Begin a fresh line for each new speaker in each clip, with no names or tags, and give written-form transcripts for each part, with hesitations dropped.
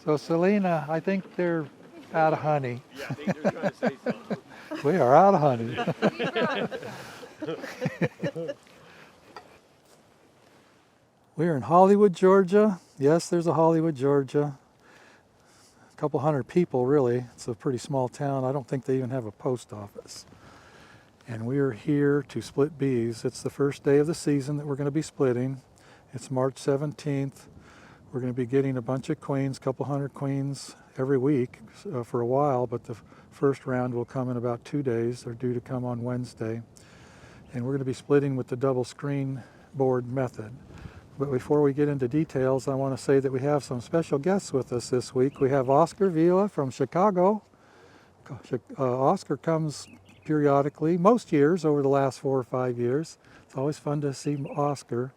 So Selena, I think they're out of honey.
Yeah, I think they're trying to say something.
We are out of honey. We're in Hollywood, Georgia. Yes, there's a Hollywood, Georgia. A couple hundred people, really. It's a pretty small town. I don't think they even have a post office. And we are here to split bees. It's the first day of the season that we're going to be splitting. It's March 17th. We're going to be getting a bunch of queens, a couple hundred queens every week for a while, but the first round will come in about 2 days. They're due to come on Wednesday. And we're going to be splitting with the double screen board method. But before we get into details, I want to say that we have some special guests with us this week. We have Oscar Vila from Chicago. Oscar comes periodically, most years over the last 4 or 5 years. It's always fun to see Oscar.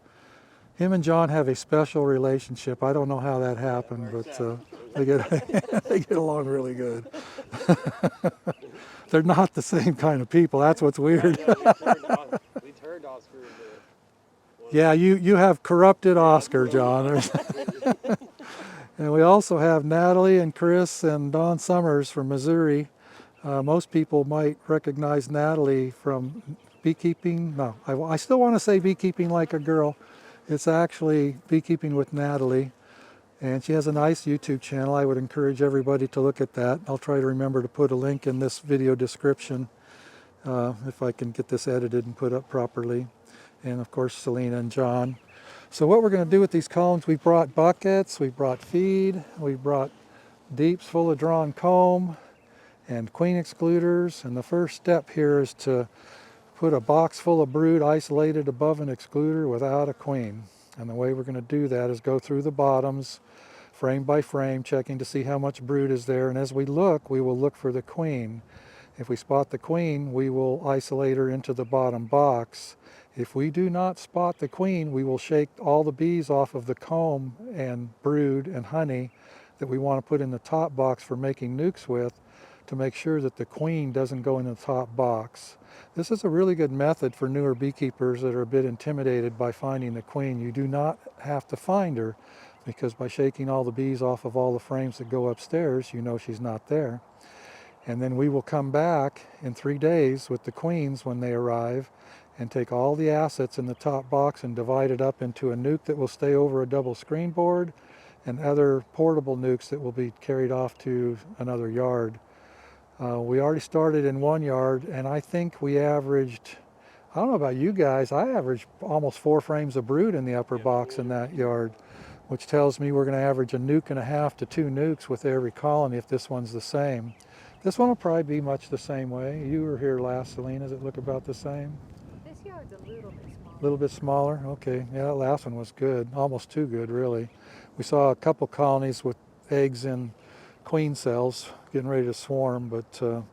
Him and John have a special relationship. I don't know how that happened, but they get along really good. They're not the same kind of people. That's what's weird.
We turned Oscar into...
Yeah, you have corrupted Oscar, John. And we also have Natalie and Chris and Don Summers from Missouri. Most people might recognize Natalie from beekeeping. No, I still want to say beekeeping like a girl. It's actually Beekeeping with Natalie, and she has a nice YouTube channel. I would encourage everybody to look at that. I'll try to remember to put a link in this video description if I can get this edited and put up properly. And of course, Selena and John. So what we're going to do with these columns, we brought buckets, we brought feed, we brought deeps full of drawn comb and queen excluders. And the first step here is to put a box full of brood isolated above an excluder without a queen. And the way we're going to do that is go through the bottoms frame by frame, checking to see how much brood is there. And as we look, we will look for the queen. If we spot the queen, we will isolate her into the bottom box. If we do not spot the queen, we will shake all the bees off of the comb and brood and honey that we want to put in the top box for making nukes with, to make sure that the queen doesn't go in the top box. This is a really good method for newer beekeepers that are a bit intimidated by finding the queen. You do not have to find her, because by shaking all the bees off of all the frames that go upstairs, you know she's not there. And then we will come back in 3 days with the queens when they arrive and take all the assets in the top box and divide it up into a nuke that will stay over a double screen board and other portable nukes that will be carried off to another yard. We already started in 1 yard, and I think we averaged, I don't know about you guys, I averaged almost 4 frames of brood in the upper box in that yard, which tells me we're going to average a nuke and a half to 2 nukes with every colony if this one's the same. This one will probably be much the same way. You were here last, Selena. Does it look about the same?
This yard's a little bit smaller.
A little bit smaller? Okay. Yeah, that last one was good. Almost too good, really. We saw a couple colonies with eggs in queen cells getting ready to swarm, but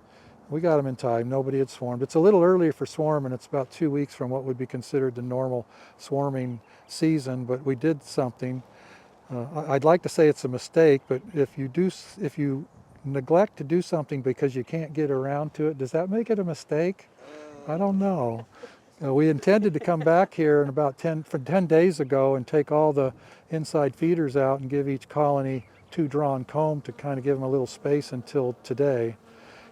we got them in time. Nobody had swarmed. It's a little earlier for swarm, and it's about 2 weeks from what would be considered the normal swarming season, but we did something. I'd like to say it's a mistake, but if you neglect to do something because you can't get around to it, does that make it a mistake? I don't know. We intended to come back here in about 10 days ago and take all the inside feeders out and give each colony 2 drawn comb to kind of give them a little space until today.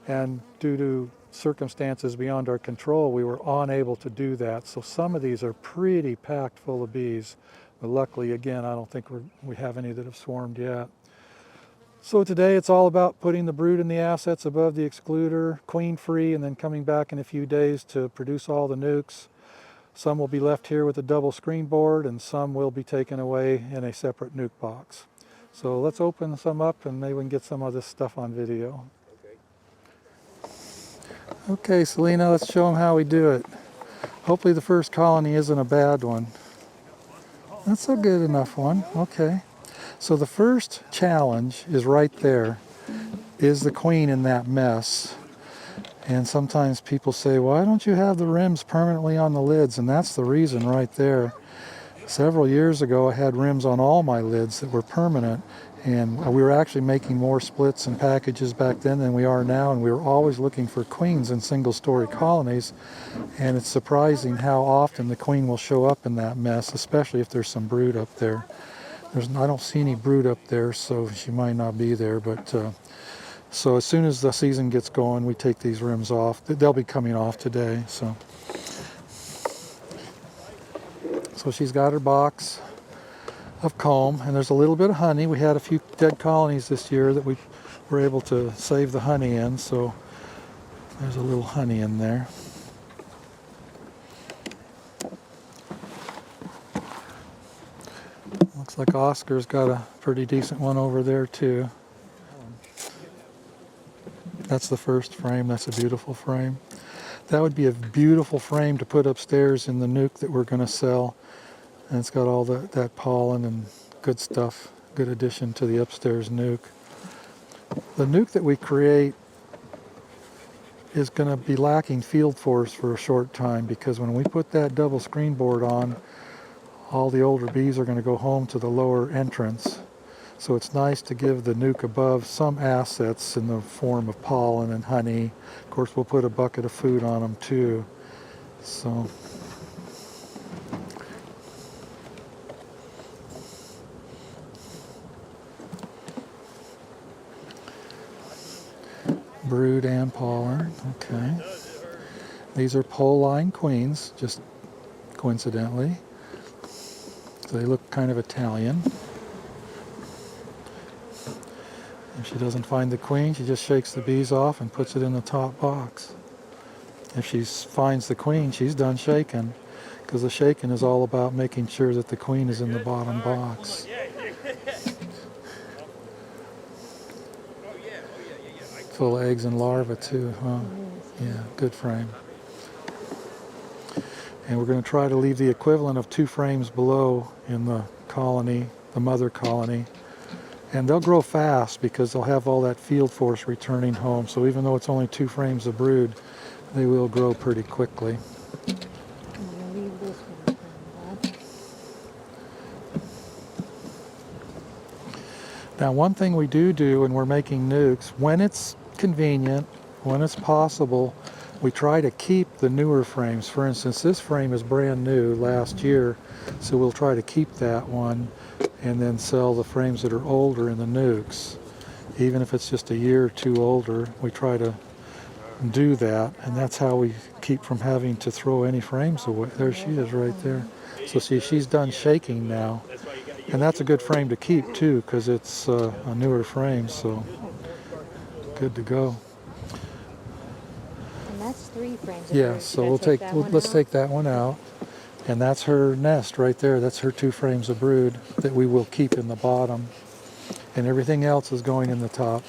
And due to circumstances beyond our control, we were unable to do that. So some of these are pretty packed full of bees. But luckily, again, I don't think we have any that have swarmed yet. So today it's all about putting the brood and the assets above the excluder, queen free, and then coming back in a few days to produce all the nukes. Some will be left here with a double screen board, and some will be taken away in a separate nuke box. So let's open some up and maybe we can get some of this stuff on video. Okay, Selena, let's show them how we do it. Hopefully the first colony isn't a bad one. That's a good enough one. Okay. So the first challenge is right there. Is the queen in that mess? And sometimes people say, why don't you have the rims permanently on the lids? And that's the reason right there. Several years ago, I had rims on all my lids that were permanent, and we were actually making more splits and packages back then than we are now, and we were always looking for queens in single-story colonies, and it's surprising how often the queen will show up in that mess, especially if there's some brood up there. I don't see any brood up there, so she might not be there. But so as soon as the season gets going, we take these rims off. They'll be coming off today. So she's got her box of comb, and there's a little bit of honey. We had a few dead colonies this year that we were able to save the honey in. So there's a little honey in there. Looks like Oscar's got a pretty decent one over there too. That's the first frame. That's a beautiful frame. That would be a beautiful frame to put upstairs in the nuke that we're going to sell. And it's got all that pollen and good stuff. Good addition to the upstairs nuke. The nuke that we create is going to be lacking field force for a short time, because when we put that double screen board on, all the older bees are going to go home to the lower entrance. So it's nice to give the nuke above some assets in the form of pollen and honey. Of course, we'll put a bucket of food on them too. So brood and pollen. Okay. These are pole-line queens, just coincidentally. So they look kind of Italian. If she doesn't find the queen, she just shakes the bees off and puts it in the top box. If she finds the queen, she's done shaking, because the shaking is all about making sure that the queen is in the bottom box. Full of eggs and larvae too, huh? Yeah, good frame. And we're going to try to leave the equivalent of 2 frames below in the colony, the mother colony. And they'll grow fast because they'll have all that field force returning home. So even though it's only 2 frames of brood, they will grow pretty quickly. Now, one thing we do when we're making nukes, when it's convenient, when it's possible, we try to keep the newer frames. For instance, this frame is brand new last year, so we'll try to keep that one and then sell the frames that are older in the nukes. Even if it's just a year or 2 older, we try to do that, and that's how we keep from having to throw any frames away. There she is right there. So see, she's done shaking now. And that's a good frame to keep too, because it's a newer frame, so good to go.
And that's 3 frames.
Yeah, so let's take that one out. And that's her nest right there. That's her 2 frames of brood that we will keep in the bottom. And everything else is going in the top.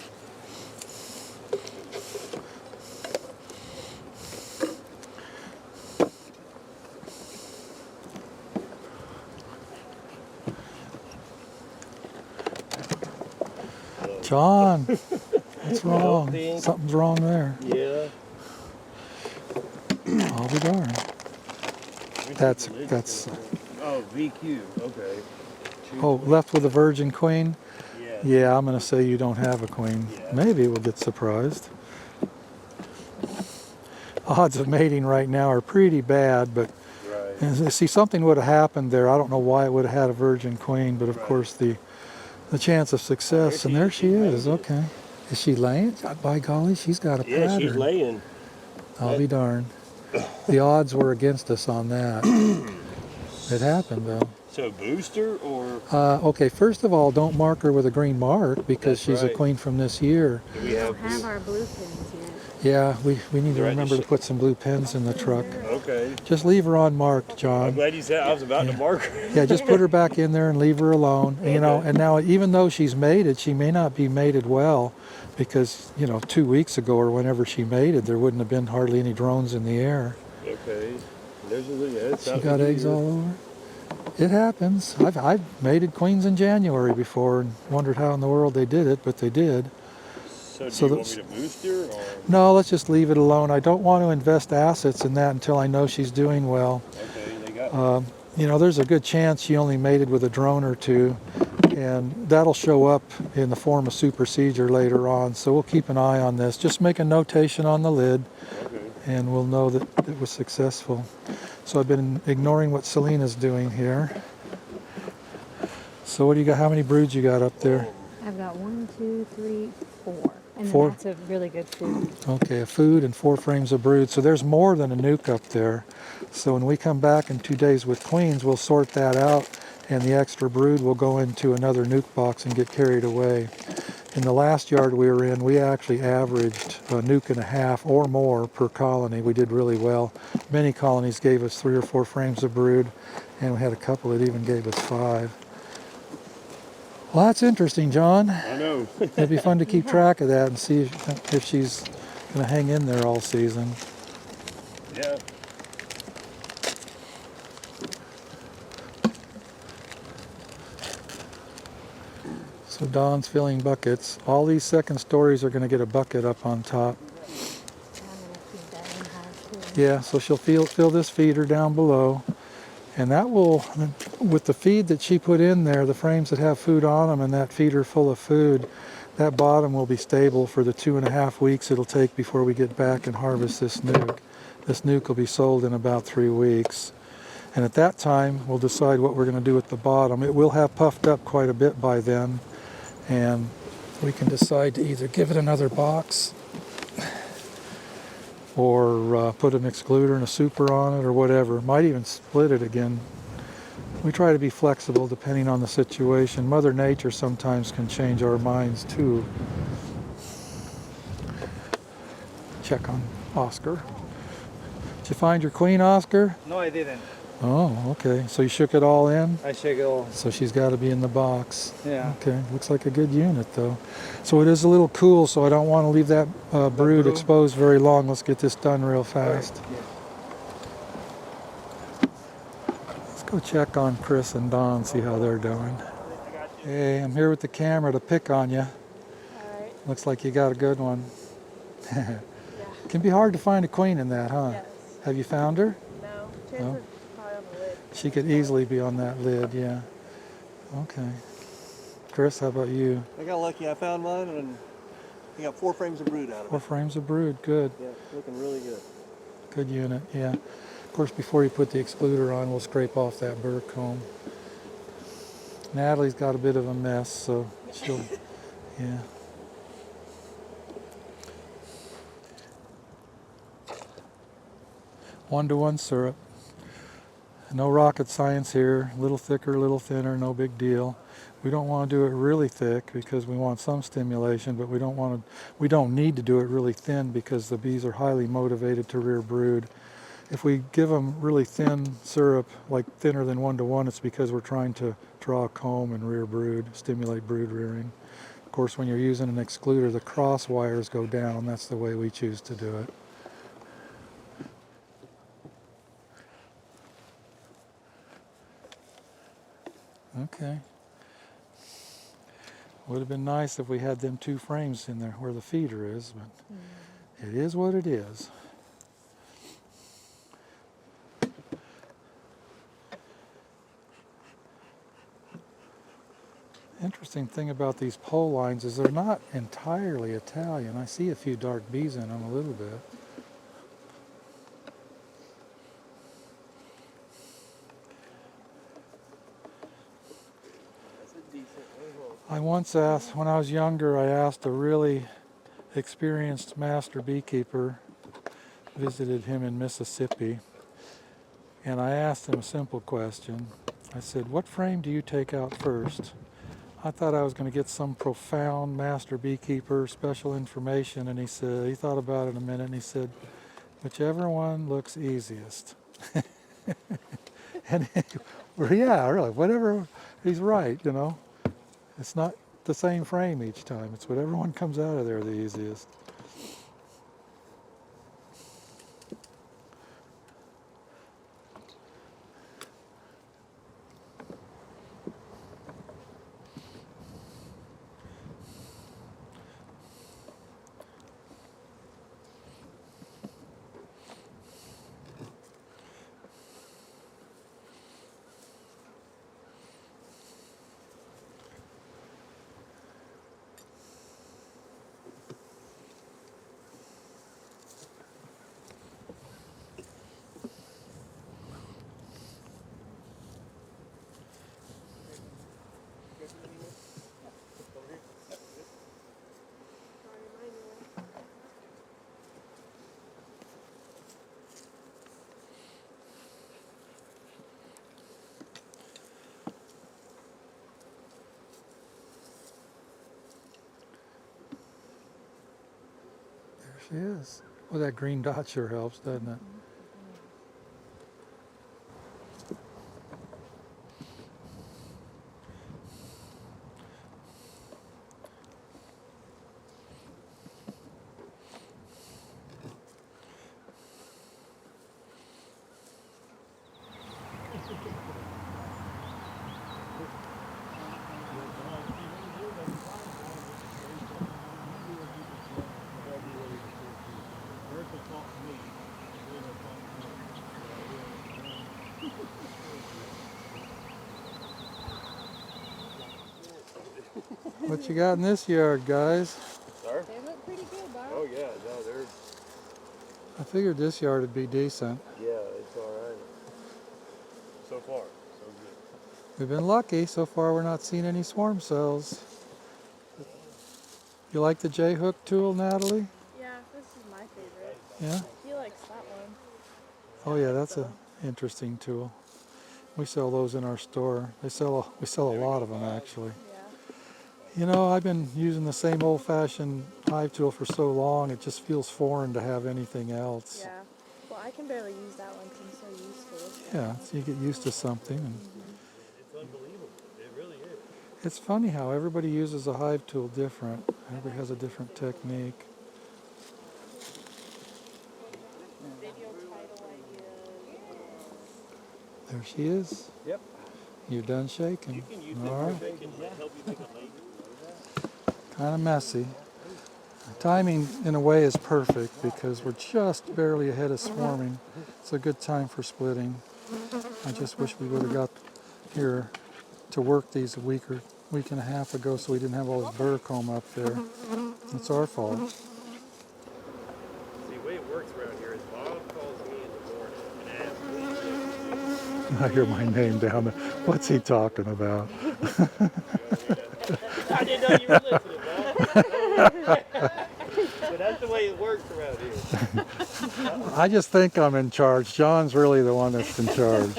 John, what's wrong? Something's wrong there.
Yeah.
I'll be darned. That's
Oh, VQ. Okay.
oh, left with a virgin queen?
Yeah.
Yeah, I'm going to say you don't have a queen.
Yeah.
Maybe we'll get surprised. Odds of mating right now are pretty bad, but
Right.
and see, something would have happened there. I don't know why it would have had a virgin queen, but of
Right.
course the chance of success, and there she is. Okay. Is she laying? By golly, she's got a pattern.
Yeah, she's laying.
I'll be darned. The odds were against us on that. It happened though.
So booster or
Okay, first of all, don't mark her with a green mark because
That's
she's a
right.
queen from this year.
do we
We
have?
don't have our blue pins yet.
Yeah, we need to
Right,
remember to
just-
put some blue pens in the truck.
Okay.
Just leave her unmarked,
I'm
John.
glad you said I was about to mark her.
Yeah, just put her back in there and leave her alone. You know,
Okay.
and now even though she's mated, she may not be mated well because, 2 weeks ago or whenever she mated, there wouldn't have been hardly any drones in the air.
Okay. There's a little.
She got eggs all over. It happens. I've mated queens in January before and wondered how in the world they did it, but they did.
So do
so
you want
that's-
me to boost her or?
No, let's just leave it alone. I don't want to invest assets in that until I know she's doing well.
Okay, they got.
There's a good chance she only mated with a drone or 2, and that'll show up in the form of supersedure later on. So we'll keep an eye on this. Just make a notation on the lid,
Okay.
and we'll know that it was successful. So I've been ignoring what Selena's doing here. So what do you got? How many broods you got up there?
I've got 1, 2, 3, 4. And then
4?
that's a really good food.
Okay, a food and 4 frames of brood. So there's more than a nuke up there. So when we come back in 2 days with queens, we'll sort that out, and the extra brood will go into another nuke box and get carried away. In the last yard we were in, we actually averaged a nuke and a half or more per colony. We did really well. Many colonies gave us 3 or 4 frames of brood, and we had a couple that even gave us 5. Well, that's interesting, John.
I know.
It'd be fun to keep track of that and see if she's going to hang in there all season.
Yeah.
So Dawn's filling buckets. All these second stories are going to get a bucket up on top.
I'm going to feed that in hive too.
Yeah, so she'll fill this feeder down below. And that will, with the feed that she put in there, the frames that have food on them and that feeder full of food, that bottom will be stable for the 2.5 weeks it'll take before we get back and harvest this nuke. This nuke will be sold in about 3 weeks. And at that time, we'll decide what we're going to do with the bottom. It will have puffed up quite a bit by then. And we can decide to either give it another box or put an excluder and a super on it or whatever. Might even split it again. We try to be flexible depending on the situation. Mother Nature sometimes can change our minds too. Check on Oscar. Did you find your queen, Oscar?
No, I didn't.
Oh, okay. So you shook it all in?
I shake it all.
So she's got to be in the box.
Yeah.
Okay, looks like a good unit though. So it is a little cool, so I don't want to leave that brood exposed very long. Let's get this done real fast. Let's go check on Chris and Dawn, see how they're doing. Hey, I'm here with the camera to pick on you.
Alright,
Looks like you got a good one.
yeah.
It can be hard to find a queen in that, huh?
Yes.
Have you found her?
No. Chances
No.
probably on the lid.
She could easily be on that lid, yeah. Okay. Chris, how about you?
I got lucky. I found mine, and I got 4 frames of brood out of
4
it.
frames of brood, good.
Yeah, looking really good.
Good unit, yeah. Of course, before you put the excluder on, we'll scrape off that burr comb. Natalie's got a bit of a mess, so she'll, yeah. One-to-one syrup. No rocket science here. A little thicker, a little thinner, no big deal. We don't want to do it really thick because we want some stimulation, but we don't need to do it really thin because the bees are highly motivated to rear brood. If we give them really thin syrup, like thinner than 1-to-1, it's because we're trying to draw a comb and rear brood, stimulate brood rearing. Of course, when you're using an excluder, the cross wires go down. That's the way we choose to do it. Okay. Would have been nice if we had them 2 frames in there where the feeder is, but it is what it is. Interesting thing about these pole lines is they're not entirely Italian. I see a few dark bees in them a little bit.
That's a decent one.
I once asked, when I was younger, I asked a really experienced master beekeeper, visited him in Mississippi, and I asked him a simple question. I said, what frame do you take out first? I thought I was going to get some profound master beekeeper special information, and he said, he thought about it a minute, and he said, whichever one looks easiest. And well, yeah, really, whatever, he's right, you know. It's not the same frame each time. It's whatever one comes out of there the easiest. She is. Well, that green dot sure helps, doesn't it? What you got in this yard, guys?
Sorry?
They look pretty good, Bob.
Oh yeah, no, they're
I figured this yard would be decent.
yeah, it's all right. So far, so good.
We've been lucky. So far, we're not seeing any swarm cells. You like the J-hook tool, Natalie?
Yeah, this is my favorite.
Yeah?
He likes that one.
Oh yeah, that's an interesting tool. We sell those in our store. We sell a lot of them, actually.
Yeah.
You know, I've been using the same old-fashioned hive tool for so long, it just feels foreign to have anything else.
Yeah. Well, I can barely use that one because I'm so used to it.
Yeah, so you get used to something. And
It's unbelievable. It really is.
it's funny how everybody uses a hive tool different. Everybody has a different technique.
Video title ideas.
There she is.
Yep.
You're done shaking.
You can use
All right.
they can help you make a laser.
Kind of messy. Timing, in a way, is perfect because we're just barely ahead of swarming. It's a good time for splitting. I just wish we would have got here to work these a week and a half ago so we didn't have all this burr comb up there. It's our fault.
See, the way it works around here is Bob calls me in the morning and asks me.
I hear my name down there. What's he talking about?
I didn't know you were listening, Bob. So that's the way it works around here.
I just think I'm in charge. John's really the one that's in charge.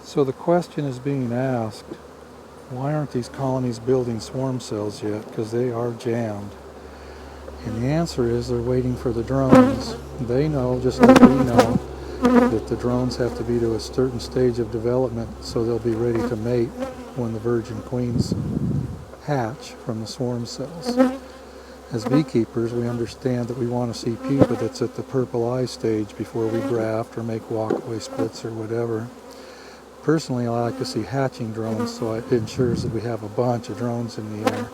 So the question is being asked, why aren't these colonies building swarm cells yet? Because they are jammed. And the answer is they're waiting for the drones. They know, just like we know, that the drones have to be to a certain stage of development so they'll be ready to mate when the virgin queens hatch from the swarm cells. As beekeepers, we understand that we want to see pupa that's at the purple eye stage before we graft or make walkaway splits or whatever. Personally, I like to see hatching drones, so it ensures that we have a bunch of drones in the air.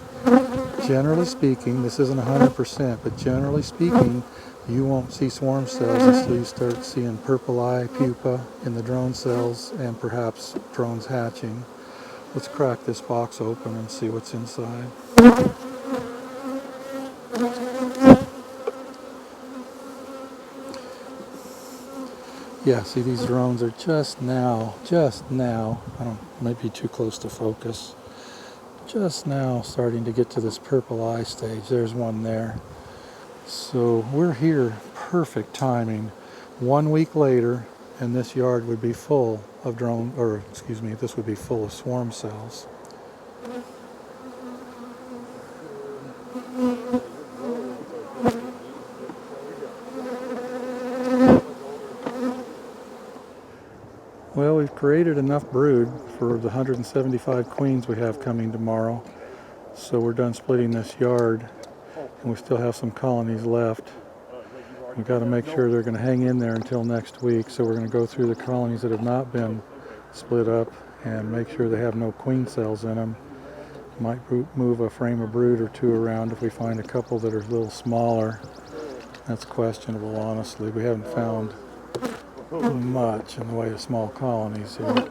Generally speaking, this isn't 100%, but generally speaking, you won't see swarm cells until you start seeing purple eye pupa in the drone cells and perhaps drones hatching. Let's crack this box open and see what's inside. Yeah, see, these drones are just now, might be too close to focus, just now starting to get to this purple eye stage. There's one there. So we're here, perfect timing. 1 week later, and this yard would be full of this would be full of swarm cells. Well, we've created enough brood for the 175 queens we have coming tomorrow. So we're done splitting this yard, and we still have some colonies left. We've got to make sure they're going to hang in there until next week. So we're going to go through the colonies that have not been split up and make sure they have no queen cells in them. Might move a frame of brood or two around if we find a couple that are a little smaller. That's questionable, honestly. We haven't found much in the way of small colonies here.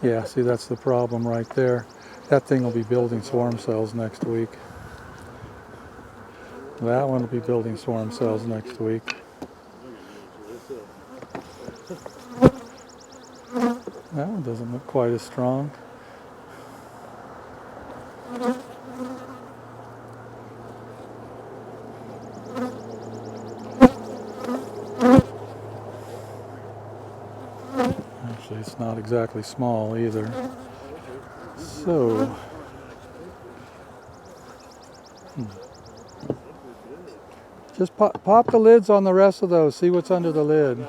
Yeah, see, that's the problem right there. That thing will be building swarm cells next week. That one will be building swarm cells next week. That one doesn't look quite as strong. Actually, it's not exactly small either. So, Just pop the lids on the rest of those. See what's under the lid.
I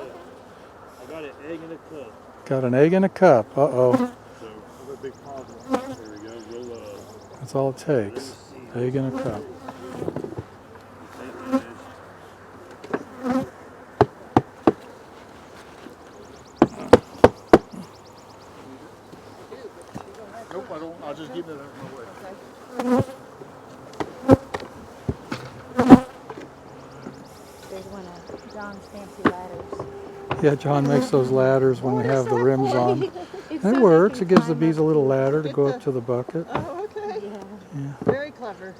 got an egg in a cup.
Got an egg in a cup. Uh-oh.
So, I'm a big positive. There we go. We'll,
That's all it takes. Egg in a cup.
Nope, I don't. I'll just give it out of my way.
There's one of John's fancy ladders.
Yeah, John makes those ladders when we have the rims on.
It's
It
so
works.
they
It
can
gives the
climb
bees a
up.
little ladder to go up to the bucket.
Oh, okay.
Yeah.
Very clever.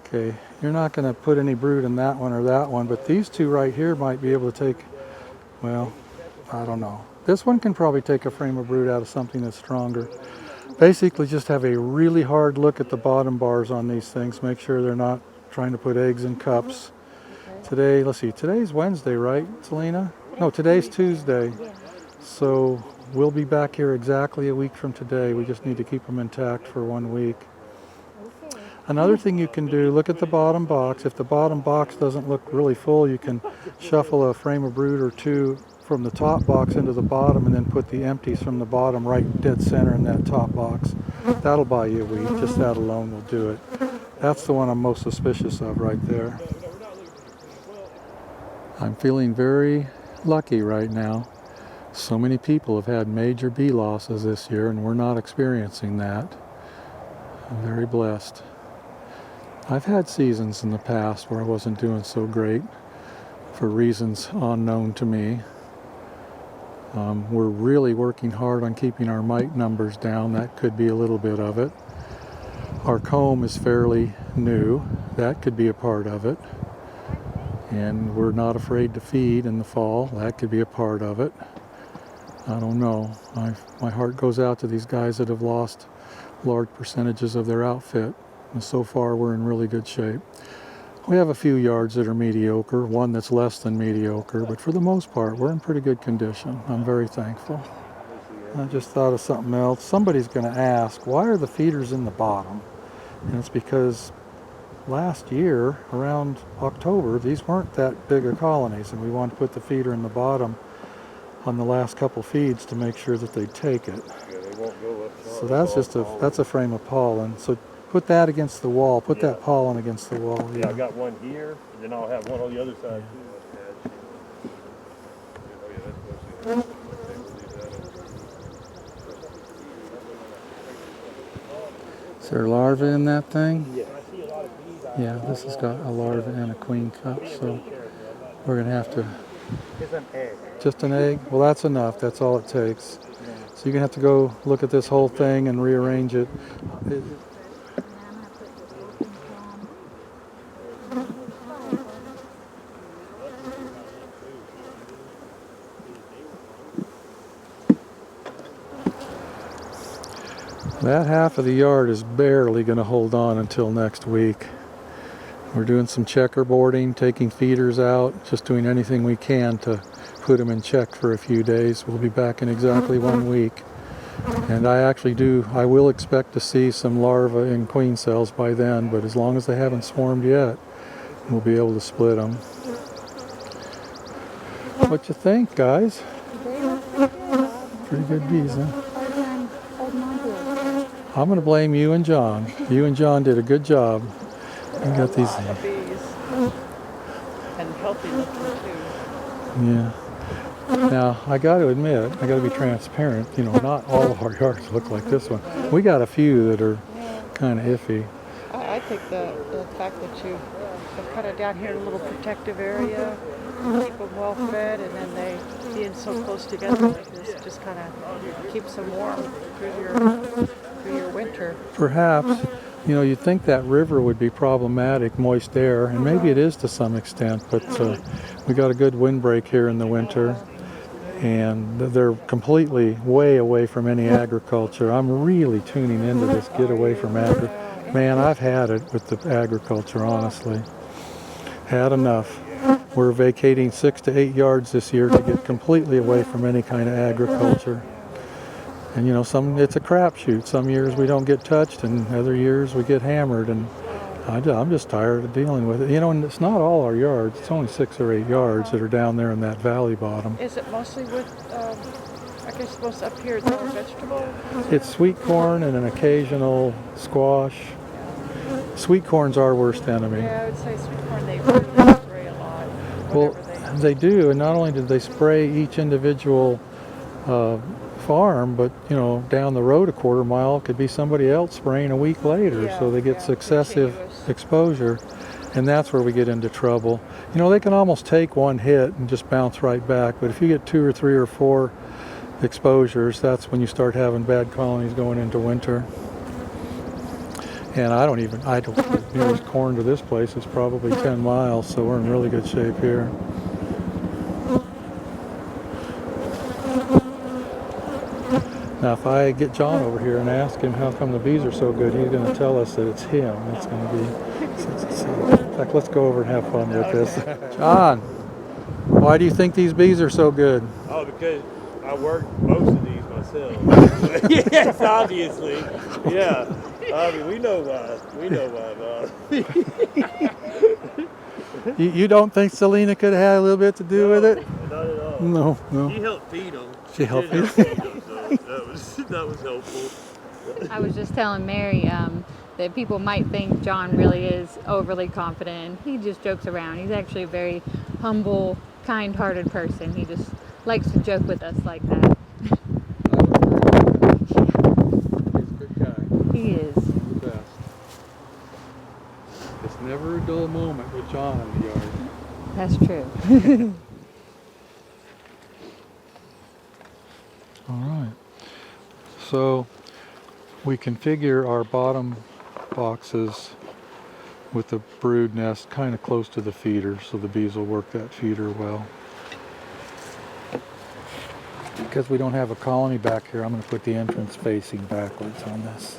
Okay, you're not going to put any brood in that one or that one, but these two right here might be able to take, well, I don't know. This one can probably take a frame of brood out of something that's stronger. Basically just have a really hard look at the bottom bars on these things. Make sure they're not trying to put eggs in cups. Today, let's see, today's Wednesday, right, Selena? No, today's Tuesday. So we'll be back here exactly a week from today. We just need to keep them intact for 1 week.
Okay.
Another thing you can do, look at the bottom box. If the bottom box doesn't look really full, you can shuffle a frame of brood or two from the top box into the bottom and then put the empties from the bottom right dead center in that top box. That'll buy you a week. Just that alone will do it. That's the one I'm most suspicious of right there. I'm feeling very lucky right now. So many people have had major bee losses this year and we're not experiencing that. I'm very blessed. I've had seasons in the past where I wasn't doing so great for reasons unknown to me. We're really working hard on keeping our mite numbers down. That could be a little bit of it. Our comb is fairly new. That could be a part of it. And we're not afraid to feed in the fall. That could be a part of it. I don't know. My heart goes out to these guys that have lost large percentages of their outfit. And so far we're in really good shape. We have a few yards that are mediocre, one that's less than mediocre, but for the most part we're in pretty good condition. I'm very thankful. I just thought of something else. Somebody's going to ask, why are the feeders in the bottom? And it's because last year, around October, these weren't that big of colonies, and we wanted to put the feeder in the bottom on the last couple feeds to make sure that they'd take it.
Yeah, they won't go up.
So that's just that's a frame of pollen. So put that against the wall. Put that pollen against the wall.
Yeah, I got one here, and then I'll have one on the other side too.
Is there larvae in that thing?
Yeah.
Yeah, this has got a larva and a queen cup, so we're going to have to...
It's an egg.
Just an egg? Well, that's enough. That's all it takes. So you're going to have to go look at this whole thing and rearrange it. That half of the yard is barely going to hold on until next week. We're doing some checkerboarding, taking feeders out, just doing anything we can to put them in check for a few days. We'll be back in exactly 1 week. And I will expect to see some larvae in queen cells by then, but as long as they haven't swarmed yet, we'll be able to split them. What you think, guys? Pretty good bees, huh? I'm going to blame you and John. You and John did a good job. You got these.
Bees. And healthy looking too.
Yeah. Now, I got to admit, I got to be transparent. You know, not all of our yards look like this one. We got a few that are kind of iffy.
I think the fact that you have cut it down here in a little protective area, keep them well fed, and then they being so close together like this just kind of keeps them warm through your winter.
Perhaps, you know, you'd think that river would be problematic, moist air, and maybe it is to some extent, but we got a good windbreak here in the winter, and they're completely way away from any agriculture. I'm really tuning into this get away from agriculture. Man, I've had it with the agriculture, honestly. Had enough. We're vacating 6 to 8 yards this year to get completely away from any kind of agriculture. And you know, it's a crapshoot. Some years we don't get touched, and other years we get hammered. And I'm just tired of dealing with it. You know, and it's not all our yards. It's only 6 or 8 yards that are down there in that valley bottom.
Is it mostly with, I guess most up here it's all vegetable?
It's sweet corn and an occasional squash. Sweet corn's our worst enemy.
Yeah, I would say sweet corn, they really spray a lot.
Well,
Whatever
they do, and not only do they spray each individual farm, but you know, down the road a quarter mile could be somebody else spraying a week later,
Yeah,
so they get
yeah,
successive
continuous.
exposure, and that's where we get into trouble. You know, they can almost take one hit and just bounce right back, but if you get 2 or 3 or 4 exposures, that's when you start having bad colonies going into winter. And I don't, the nearest corn to this place is probably 10 miles, so we're in really good shape here. Now, if I get John over here and ask him how come the bees are so good, he's going to tell us that it's him. It's going to be... In fact, let's go over and have fun with this. John, why do you think these bees are so good?
Oh, because I work most of these myself. Yes, obviously. Yeah. I mean, we know why. We know why,
You don't think Selena could have had a little bit to do with it?
Not at all.
No.
She helped feed them.
She helped
feed
feed
them, so that was helpful.
I was just telling Mary that people might think John really is overly confident. He just jokes around. He's actually a very humble, kind-hearted person. He just likes to joke with us like that.
He's a good guy.
He is.
The best. It's never a dull moment with John in the yard.
That's true.
All right. So we configure our bottom boxes with the brood nest kind of close to the feeder, so the bees will work that feeder well. Because we don't have a colony back here, I'm going to put the entrance facing backwards on this.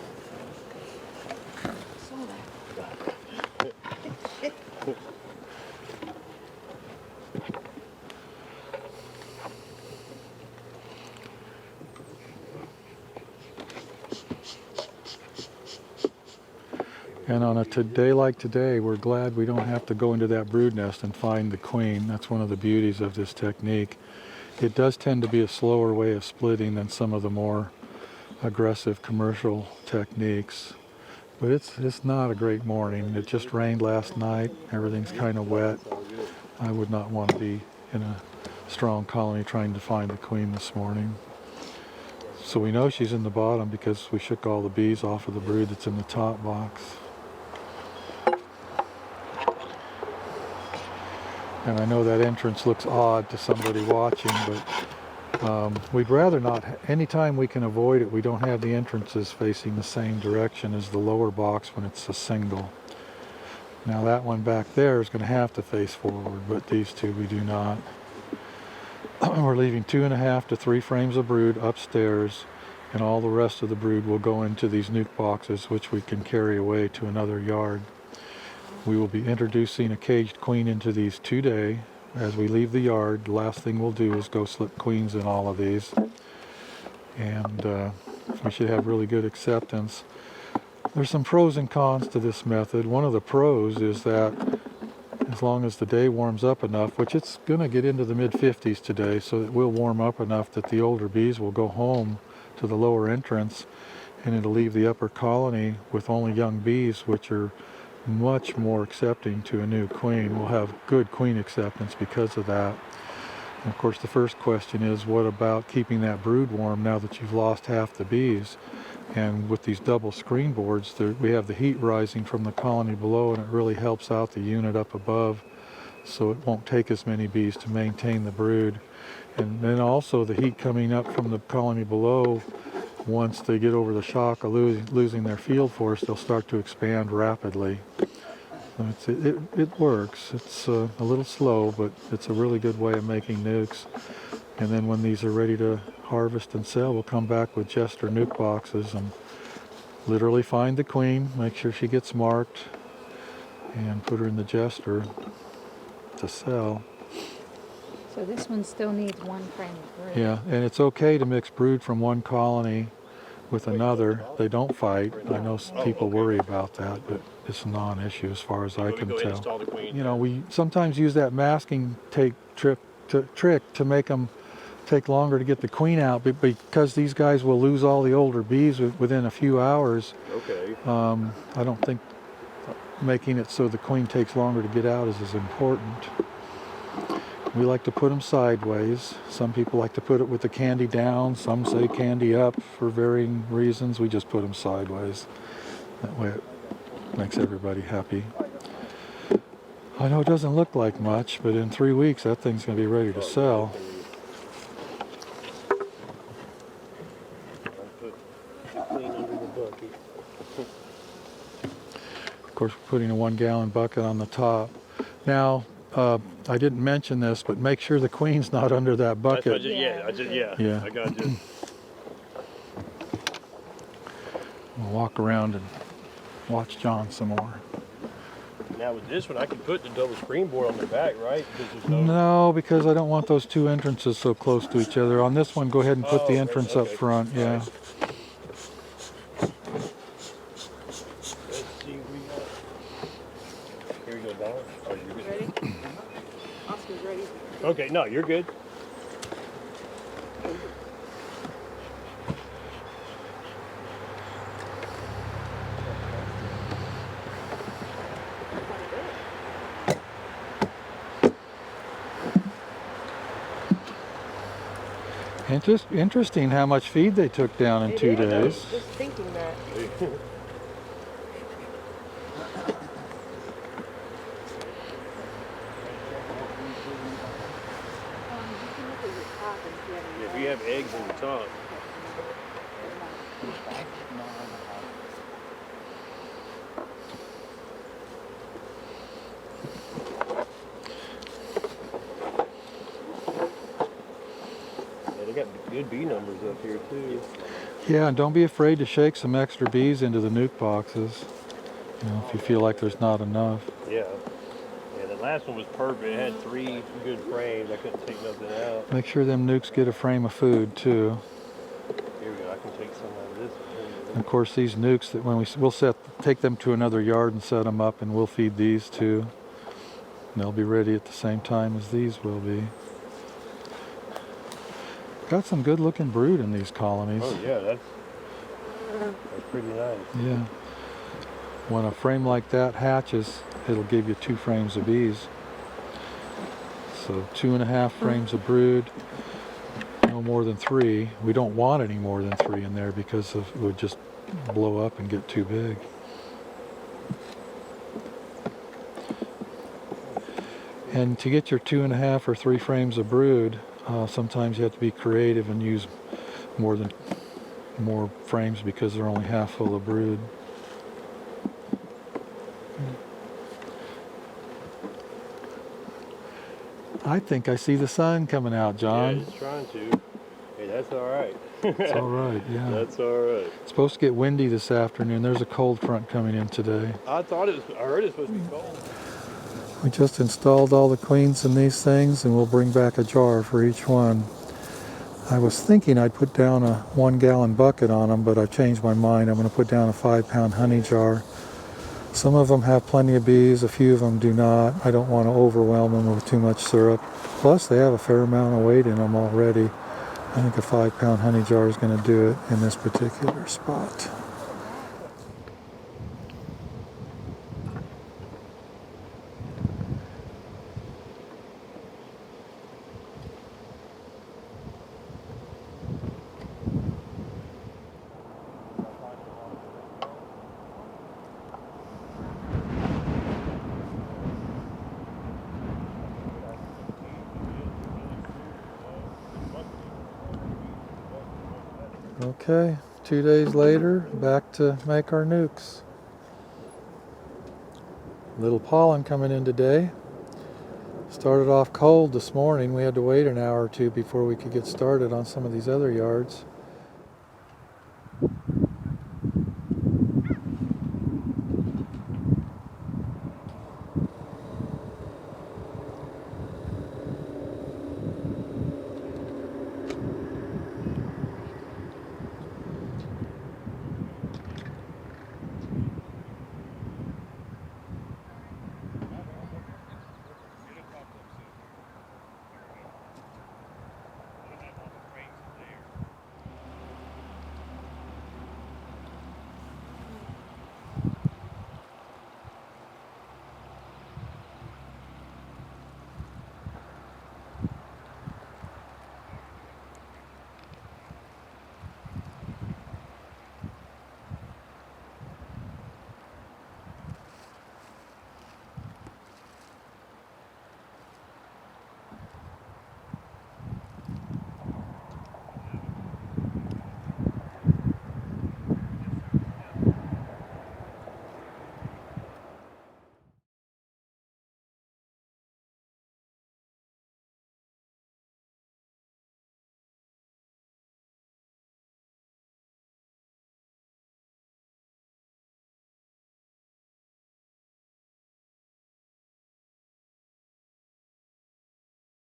And on a day like today, we're glad we don't have to go into that brood nest and find the queen. That's one of the beauties of this technique. It does tend to be a slower way of splitting than some of the more aggressive commercial techniques. But it's not a great morning. It just rained last night. Everything's kind of wet. I would not want to be in a strong colony trying to find the queen this morning. So we know she's in the bottom because we shook all the bees off of the brood that's in the top box. And I know that entrance looks odd to somebody watching, but we'd rather not, anytime we can avoid it, we don't have the entrances facing the same direction as the lower box when it's a single. Now that one back there is going to have to face forward, but these two we do not. We're leaving 2.5 to 3 frames of brood upstairs, and all the rest of the brood will go into these nuke boxes, which we can carry away to another yard. We will be introducing a caged queen into these today. As we leave the yard, the last thing we'll do is go slip queens in all of these. And we should have really good acceptance. There's some pros and cons to this method. One of the pros is that as long as the day warms up enough, which it's going to get into the mid-50s today, so it will warm up enough that the older bees will go home to the lower entrance, and it'll leave the upper colony with only young bees, which are much more accepting to a new queen. We'll have good queen acceptance because of that. And of course, the first question is, what about keeping that brood warm now that you've lost half the bees? And with these double screen boards, we have the heat rising from the colony below, and it really helps out the unit up above, so it won't take as many bees to maintain the brood. And then also the heat coming up from the colony below, once they get over the shock of losing their field force, they'll start to expand rapidly. So it works. It's a little slow, but it's a really good way of making nukes. And then when these are ready to harvest and sell, we'll come back with Jester nuke boxes and literally find the queen, make sure she gets marked, and put her in the Jester to sell.
So this one still needs 1 frame of brood.
Yeah, and it's okay to mix brood from one colony with another. They don't fight. I know some people worry about that, but it's a non-issue as far as I
Let me
can
go ahead and
tell.
install the queen.
You know, we sometimes use that masking tape trick to make them take longer to get the queen out, but because these guys will lose all the older bees within a few hours.
Okay.
I don't think making it so the queen takes longer to get out is as important. We like to put them sideways. Some people like to put it with the candy down. Some say candy up for varying reasons. We just put them sideways. That way it makes everybody happy. I know it doesn't look like much, but in 3 weeks that thing's going to be ready to sell.
Put the queen under the bucket.
Of course, we're putting a 1 gallon bucket on the top. Now, I didn't mention this, but make sure the queen's not under that
That's what
bucket.
yeah. I got you.
We'll walk around and watch John some more.
Now with this one, I can put the double springboard on the back, right? Because there's
No, because I don't want those two entrances so close to each other. On this one, go ahead and put the entrance up front. Yeah.
Let's see, here we go, Don. Oh, you're good.
Ready? Oscar's ready.
Okay, no, you're good.
Interesting how much feed they took down in 2 days.
Just thinking that.
If you have eggs in the top. Yeah, they got good bee numbers up here too.
Yeah, and don't be afraid to shake some extra bees into the nuke boxes. You know, if you feel like there's not enough.
Yeah. Yeah, the last one was perfect. It had 3 good frames. I couldn't take nothing out.
Make sure them nukes get a frame of food too.
Here we go. I can take some out of this one.
And of course, these nukes that we'll take them to another yard and set them up, and we'll feed these too. And they'll be ready at the same time as these will be. Got some good-looking brood in these colonies.
Oh yeah, that's pretty nice.
Yeah. When a frame like that hatches, it'll give you 2 frames of bees. So 2.5 frames of brood, no more than 3. We don't want any more than 3 in there because it would just blow up and get too big. And to get your 2.5 or 3 frames of brood, sometimes you have to be creative and use more frames because they're only half full of brood. I think I see the sun coming out, John.
Yeah, it's trying to. Hey, that's all right.
It's all right, yeah.
That's all right.
It's supposed to get windy this afternoon. There's a cold front coming in today.
I heard it was supposed to be cold.
We just installed all the queens in these things, and we'll bring back a jar for each one. I was thinking I'd put down a 1 gallon bucket on them, but I've changed my mind. I'm going to put down a 5-pound honey jar. Some of them have plenty of bees, a few of them do not. I don't want to overwhelm them with too much syrup. Plus, they have a fair amount of weight in them already. I think a 5-pound honey jar is going to do it in this particular spot. Okay, 2 days later, back to make our nukes. Little pollen coming in today. Started off cold this morning. We had to wait an hour or two before we could get started on some of these other yards.